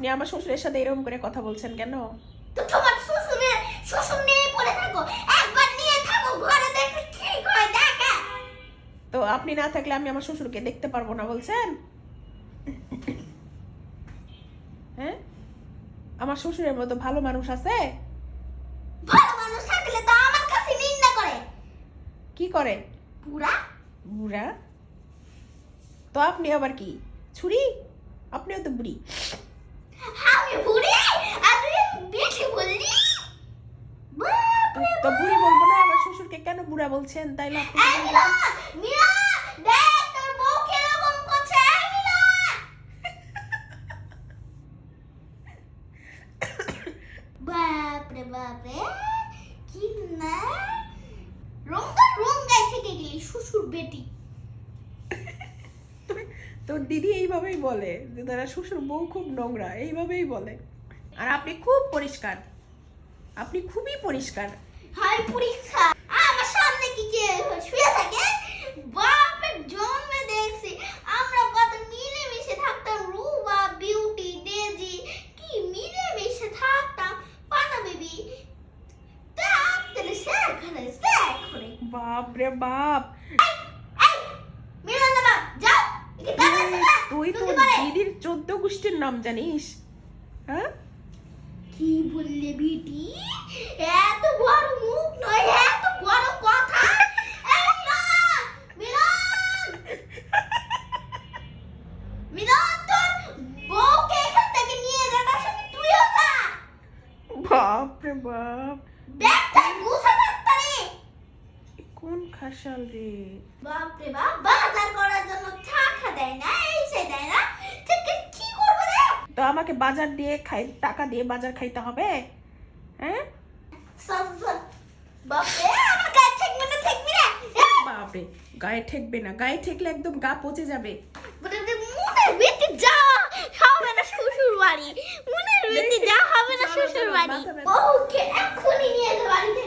আপনি আমার শ্বশুরের সাথে এরকম করে কথা বলছেন কেন? তো তোমার শ্বশুর নিয়ে পড়ে থাকো, একবার নিয়ে থাকো ঘরে, দেখবে ঠিক হয় দেখা। তো আপনি না থাকলে আমি আমার শ্বশুরকে দেখতে পারবো না বলছেন? হ্যাঁ, আমার শ্বশুরের মতো ভালো মানুষ আছে? ভালো মানুষ থাকলে তো আমার কাছে নিন্দা করে। কি করে? পুরা বুড়া? তো আপনি আবার কি ছুরি? আপনিও তো বুড়ি। আমি বুড়ি আর তুই বেশি বললি। তো বুড়ি বলবো না, আমার শ্বশুরকে কেন বুড়া বলছেন তাইলে আপনি এই মিলা, মিলা, দেখ তোর বউ কিরকম করছে। এই মিলা, বাপরে বাপরে, কি না রঙ্গাই থেকে গেলি শ্বশুর বেটি। তোর দিদি এইভাবেই বলে যে তারা শ্বশুর বউ খুব নোংরা, এইভাবেই বলে। আর আপনি খুব পরিষ্কার, আপনি খুবই পরিষ্কার। হাই পরীক্ষা আমার সামনে কি কে শুয়ে থাকে? বাপের জন্মে দেখছি আমরা কত মিলেমিশে থাকতাম। রুবা, বিউটি, ডেজি, কি মিলেমিশে থাকতাম। পানা বেবি তাড়াতাড়ি স্যাক করে। বাপ রে বাপ, এই মিলন না, যাও কি দাঁড়া দাঁড়া। তুই তো দিদির 14 গোষ্ঠীর নাম জানিস? হ্যাঁ, কি বললে বিটি? এত বড় মুখ নয়, এত বড় কথা। এই মিলন, মিলন, মিলন, তোর বউকে এখান থেকে নিয়ে যা, তার সাথে তুইও যা। বাপ রে বাপ, ব্যাগটা গুছা তাড়াতাড়ি। কোন খাসাল রে? বাপ রে বাপ, বাজার করার জন্য টাকা দেয় না, এই সে দেয় না, ঠিক কি করবো রে? তো আমাকে বাজার দিয়ে টাকা দিয়ে বাজার খাইতে হবে? হ্যাঁ, সব বাপ রে, আমার গায়ে ঠেকবে না, ঠেকবি রে। বাপ রে, গায়ে ঠেকবে না, গায়ে ঠেকলে একদম গা পচে যাবে। মনের ভিতরে যা হবে না শ্বশুর বাড়ি, মনের ভিতরে যা হবে না শ্বশুর বাড়ি। ওকে এখনই নিয়ে যা বাড়িতে।